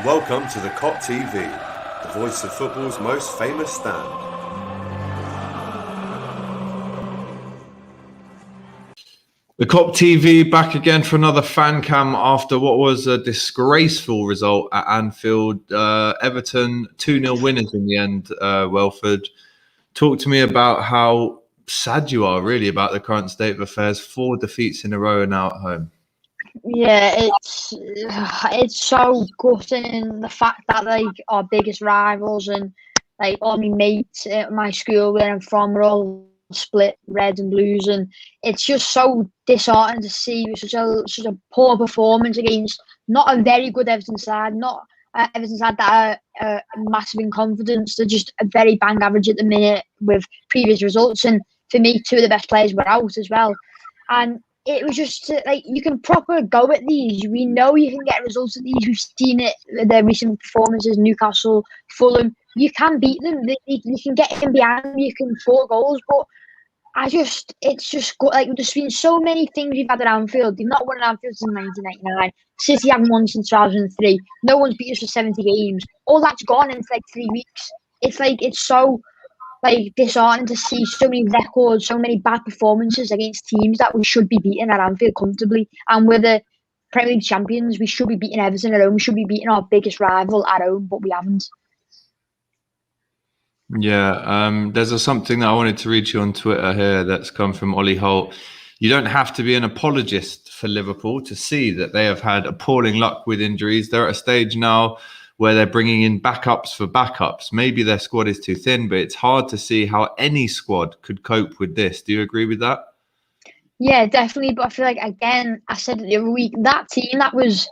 Welcome to the Kop TV, the voice of football's most famous stand. The Kop TV back again for another fan cam after what was a disgraceful result at Anfield. Everton 2-0 winners in the end, Welford. Talk to me about how sad you are really about the current state of affairs. 4 defeats in a row now at home. Yeah, it's so gutting, the fact that like our biggest rivals and like all my mates at my school where I'm from are all split reds and blues, and it's just so disheartening to see such a poor performance against not a very good Everton side, not Everton side that are massive in confidence. They're just a very bang average at the minute with previous results, and for me, 2 of the best players were out as well, and it was just like you can proper go at these. We know you can get results at these. We've seen it with their recent performances, Newcastle, Fulham. You can beat them. You can get in behind them. You can score goals. But it's just like there's been so many things we've had at Anfield. They've not won at Anfield since 1999. City haven't won since 2003. No one's beat us for 70 games. All that's gone in like 3 weeks. It's so like disheartening to see so many records, so many bad performances against teams that we should be beating at Anfield comfortably. And we're the Premier League champions. We should be beating Everton at home. We should be beating our biggest rival at home, but we haven't. Yeah, there's something that I wanted to read you on Twitter here that's come from Ollie Holt. You don't have to be an apologist for Liverpool to see that they have had appalling luck with injuries. They're at a stage now where they're bringing in backups for backups. Maybe their squad is too thin, but it's hard to see how any squad could cope with this. Do you agree with that? Yeah, definitely. But I feel like, again, I said it the other week, that team that was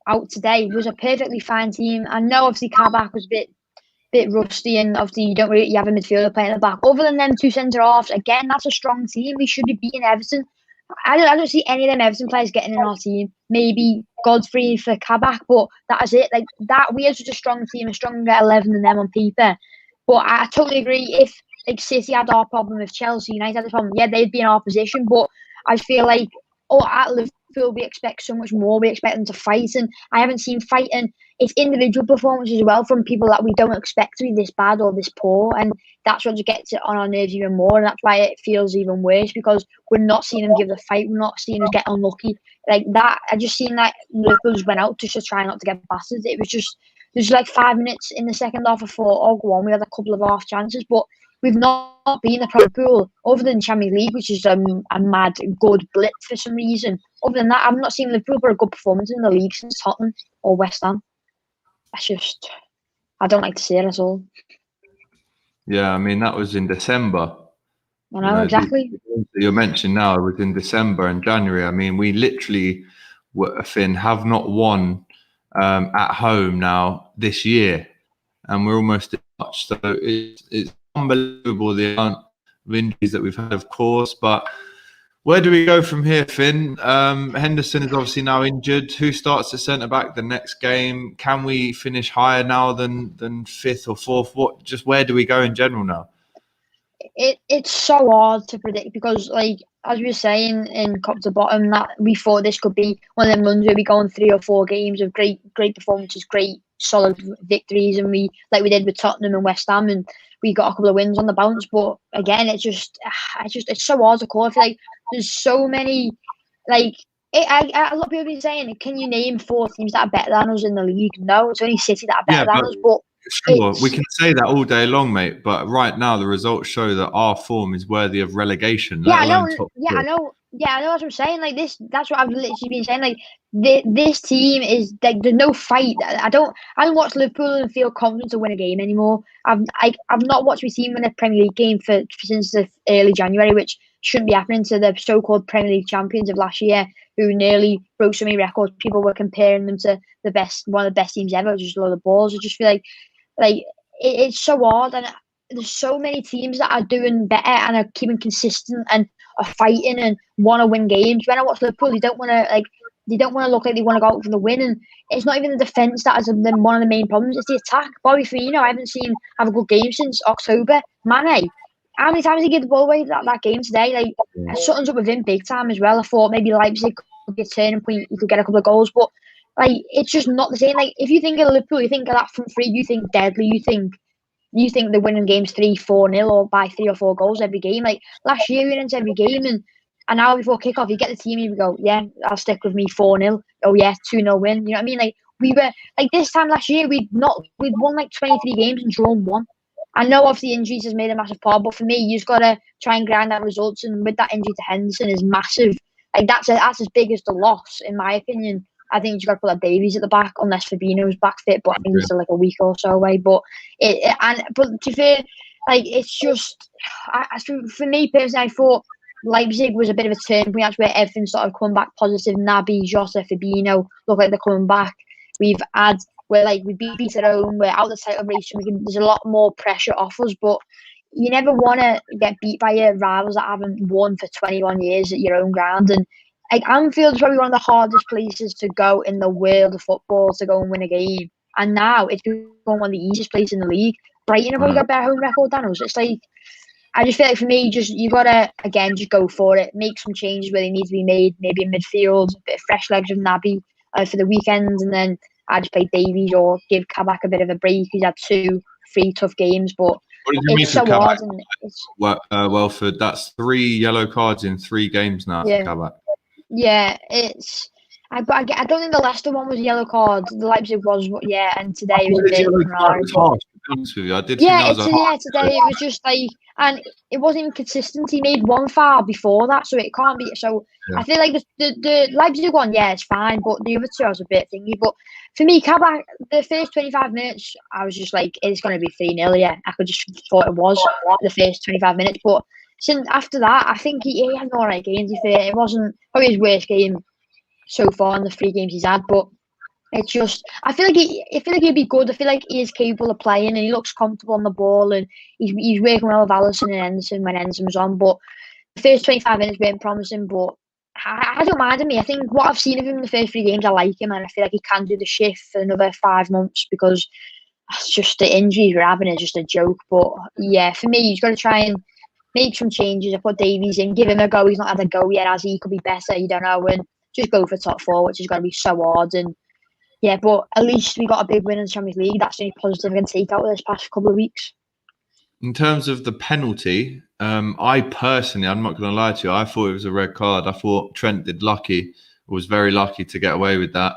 out today was a perfectly fine team. I know obviously Kabak was a bit rusty, and obviously you have a midfielder playing at the back. Other than them 2 centre halves, again, that's a strong team. We should be beating Everton. I don't see any of them Everton players getting in our team. Maybe Godfrey for Kabak, but that is it. Like that, we are such a strong team, a stronger 11 than them on paper. But I totally agree. If like City had our problem, if Chelsea United had the problem, yeah, they'd be in our position. But I feel like at Liverpool we expect so much more. We expect them to fight, and I haven't seen fighting. It's individual performances as well from people that we don't expect to be this bad or this poor, and that's what just gets it on our nerves even more, and that's why it feels even worse, because we're not seeing them give the fight. We're not seeing them get unlucky like that. I just seen that Liverpool just went out to just try not to get battered. It was just there's like 5 minutes in the second half. I thought, oh, go on, we had a couple of half chances, but we've not been the Liverpool other than Champions League, which is a mad good blitz for some reason. Other than that, I've not seen Liverpool for a good performance in the league since Tottenham or West Ham. That's just, I don't like to see it at all. Yeah, I mean, that was in December. I know, exactly. You're mentioning now it was in December and January. I mean, we literally, Finn, have not won at home now this year, and we're almost in March. So it's unbelievable the amount of injuries that we've had, of course, but where do we go from here, Finn? Henderson is obviously now injured. Who starts at centre-back the next game? Can we finish higher now than 5th or 4th? Where do we go in general now? It's so hard to predict because, like, as we were saying in Top to Bottom, that we thought this could be one of them runs where we go on 3 or 4 games of great performances, great solid victories, and we did with Tottenham and West Ham, and we got a couple of wins on the bounce. But again, it's so hard to call. I feel like there's so many, like, a lot of people have been saying, can you name 4 teams that are better than us in the league? No, it's only City that are better than us. But sure, we can say that all day long, mate. But right now, the results show that our form is worthy of relegation. I know. That's what I'm saying. Like this, that's what I've literally been saying. Like this team is like there's no fight. I don't watch Liverpool and feel confident to win a game anymore. I've not watched my team win a Premier League game since the early January, which shouldn't be happening to the so-called Premier League champions of last year, who nearly broke so many records. People were comparing them to one of the best teams ever, just a load of balls. I just feel like it's so hard, and there's so many teams that are doing better and are keeping consistent and are fighting and want to win games. When I watch Liverpool, they don't want to look like they want to go out for the win, and it's not even the defence that is one of the main problems. It's the attack. Bobby Firmino, I haven't seen have a good game since October. Mane, how many times did he give the ball away that game today? Like something's up with him big time as well. I thought maybe Leipzig could be a turning point. He could get a couple of goals, but like it's just not the same. Like if you think of Liverpool, you think of that front three, you think deadly, you think they're winning games 3-4-0 or by 3 or 4 goals every game. Like last year we went into every game and an hour before kickoff, you get the team and you go, yeah, I'll stick with me 4-0. Oh yeah, 2-0 win. You know what I mean? Like we were like this time last year we'd won like 23 games and drawn one. I know obviously injuries has made a massive part, but for me, you just gotta try and grind out results. And with that injury to Henderson is massive. Like that's as big as the loss, in my opinion. I think you got to put that Davies at the back, unless Fabinho's back fit. But I think he's still like a week or so away. But but to be fair, like it's just for me personally, I thought Leipzig was a bit of a turning point. That's where everything started coming back positive. Naby, Jota, Fabinho look like they're coming back. We've had where like we beat at home, we're out the title race, there's a lot more pressure off us, but you never want to get beat by your rivals that haven't won for 21 years at your own ground. And like Anfield is probably one of the hardest places to go in the world of football to go and win a game. And now it's become one of the easiest places in the league. Brighton have probably got a better home record than us. It's like I just feel like for me, you gotta again just go for it, make some changes where they need to be made, maybe in midfield, a bit of fresh legs with Naby for the weekends, and then I just play Davies or give Kabak a bit of a break. He's had 2-3 tough games, but it's so hard. And Welford, that's 3 yellow cards in 3 games now for Kabak. Yeah, it's. I don't think the Leicester one was a yellow card. The Leipzig was, and today it was a bit. It was harsh, to be honest with you. I did think that was today it was just like, and it wasn't even consistent. He made one foul before that, so it can't be. So I feel like the Leipzig one, it's fine, but the other two I was a bit thingy. But for me, Kabak, the first 25 minutes, I was just like, it's going to be 3-0. Yeah, I could just thought it was the first 25 minutes, but since after that, I think he had an alright game. It wasn't probably his worst game so far in the 3 games he's had, but it's just I feel like he'd be good. I feel like he is capable of playing and he looks comfortable on the ball and he's working well with Alisson and Henderson when Henderson was on. But the first 25 minutes weren't promising, but I don't mind him. I think what I've seen of him in the first 3 games, I like him and I feel like he can do the shift for another 5 months because that's just the injuries we're having is just a joke. But yeah, for me, he's got to try and make some changes. I put Davies in, give him a go. He's not had a go yet, as he could be better. You don't know, and just go for top 4, which is going to be so hard. And yeah, but at least we got a big win in the Champions League. That's the only positive I can take out of this past couple of weeks. In terms of the penalty, I personally, I'm not going to lie to you, I thought it was a red card. I thought Trent was very lucky to get away with that.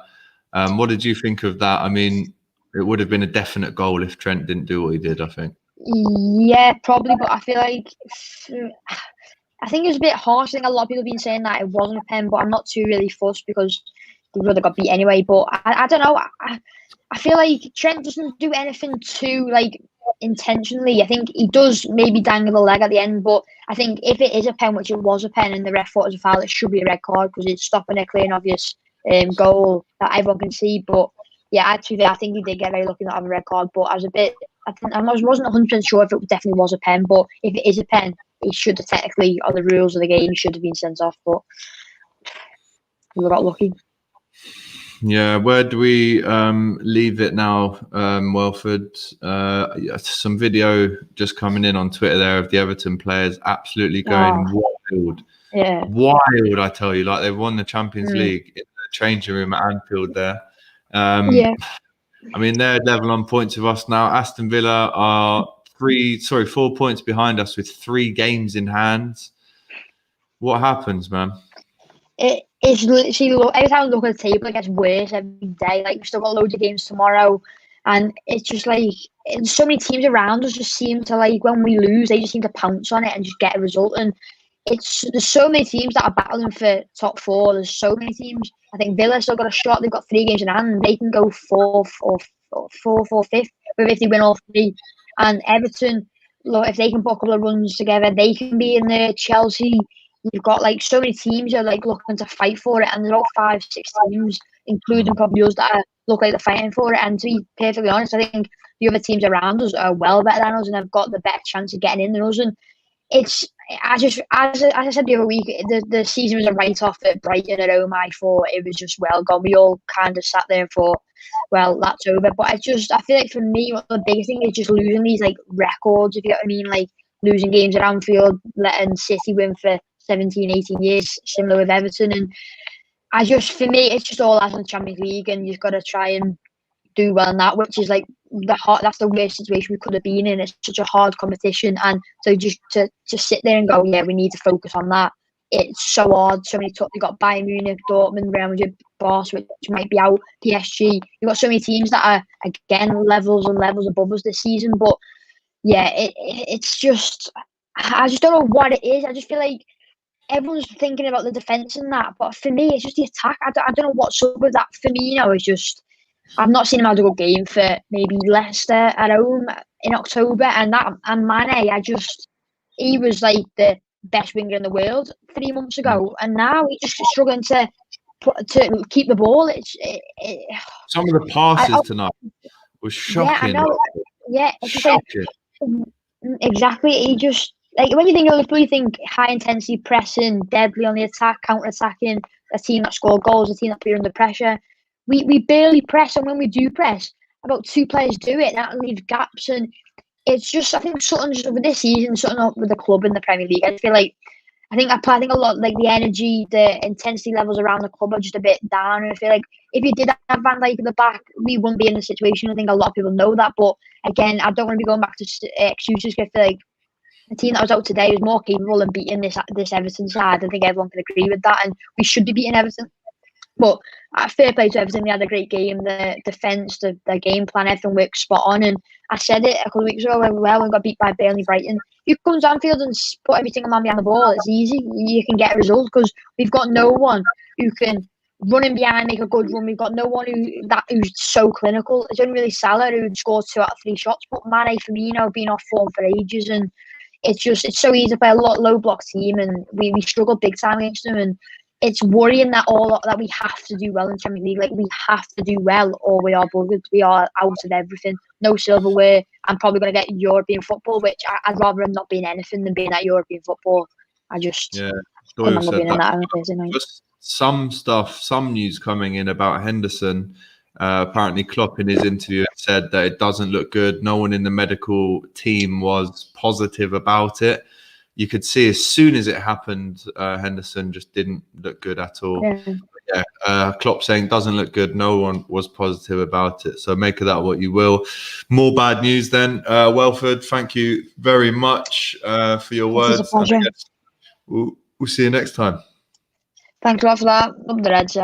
What did you think of that? I mean, it would have been a definite goal if Trent didn't do what he did, I think. Yeah, probably, but I feel like I think it was a bit harsh. I think a lot of people have been saying that it wasn't a pen, but I'm not too really fussed because they would have got beat anyway. But I don't know. I feel like Trent doesn't do anything too like intentionally. I think he does maybe dangle the leg at the end, but I think if it is a pen, which it was a pen, and the ref thought it was a foul, it should be a red card because it's stopping a clear and obvious goal that everyone can see. But yeah, actually, I think he did get very lucky not having a red card. But I wasn't 100% sure if it definitely was a pen. But if it is a pen, he should have technically, on the rules of the game, should have been sent off. But we got lucky. Yeah, where do we leave it now, Welford? Some video just coming in on Twitter there of the Everton players absolutely going wild. Yeah. Wild, I tell you. Like, they've won the Champions League in the changing room at Anfield there. I mean, they're level on points with us now. Aston Villa are 4 points behind us with 3 games in hand. What happens, man? It's literally every time I look at the table, it gets worse every day. Like, we've still got loads of games tomorrow, and it's just like so many teams around us just seem to, like, when we lose, they just seem to pounce on it and just get a result. And there's so many teams that are battling for top 4. There's so many teams. I think Villa still got a shot. They've got 3 games in hand. They can go 4th or 5th, if they win all 3. And Everton, look, if they can put a couple of runs together, they can be in there. Chelsea, you've got like so many teams that are like looking to fight for it, and there's about 5-6 teams, including probably us, that look like they're fighting for it. And to be perfectly honest, I think the other teams around us are well better than us and have got the better chance of getting in than us. And it's as I said the other week, the season was a write-off at Brighton at home. I thought it was just well gone. We all kind of sat there and thought, well, that's over. But I feel like for me, what the biggest thing is just losing these like records, if you know what I mean, like losing games at Anfield, letting City win for 17, 18 years, similar with Everton. And for me, it's just all eyes on the Champions League, and you've got to try and do well in that, which is like that's the worst situation we could have been in. It's such a hard competition, and so just to sit there and go, yeah, we need to focus on that. It's so hard. So many you got Bayern Munich, Dortmund, Real Madrid, Barca, which might be out, PSG. You've got so many teams that are again levels and levels above us this season. But yeah, it's just, I just don't know what it is. I just feel like everyone's thinking about the defence and that, but for me, it's just the attack. I don't know what's up with that. Firmino is just, I've not seen him have a good game for maybe Leicester at home in October, and Mane, he was like the best winger in the world 3 months ago, and now he's just struggling to keep the ball. Some of the passes tonight was shocking. Yeah, I know. Yeah, it's shocking. Exactly. He just, like, when you think of Liverpool, you think high intensity pressing, deadly on the attack, counter attacking, a team that score goals, a team that put under pressure. We barely press, and when we do press, about 2 players do it. That leaves gaps, and it's just, I think something's with this season, something up with the club in the Premier League. I feel like I think a lot, like the energy, the intensity levels around the club are just a bit down. And I feel like if you did have Van Dijk at the back, we wouldn't be in the situation. I think a lot of people know that, but again, I don't want to be going back to excuses. I feel like the team that was out today was more capable of beating this Everton side. I think everyone can agree with that, and we should be beating Everton. But fair play to Everton, they had a great game. The defence, the game plan, everything worked spot on. And I said it a couple of weeks ago when we got beat by Burnley, Brighton. You come to Anfield and put every single man behind the ball. It's easy. You can get a result because we've got no one who can run in behind, make a good run. We've got no one who's so clinical. It's only really Salah who scored 2 out of 3 shots. But Mane, Firmino have been off form for ages, and it's so easy to play a low block team, and we struggle big time against them. And it's worrying that we have to do well in the Champions League. Like, we have to do well, or we are buggered. We are out of everything. No silverware. I'm probably going to get European football, which I'd rather not being anything than being at European football. I just couldn't have been in that on Thursday night. Some news coming in about Henderson. Apparently, Klopp in his interview said that it doesn't look good. No one in the medical team was positive about it. You could see as soon as it happened, Henderson just didn't look good at all. Klopp saying doesn't look good. No one was positive about it. So make of that what you will. More bad news then. Welford, thank you very much for your words. It's a pleasure. We'll see you next time. Thanks a lot for that. Up the Reds,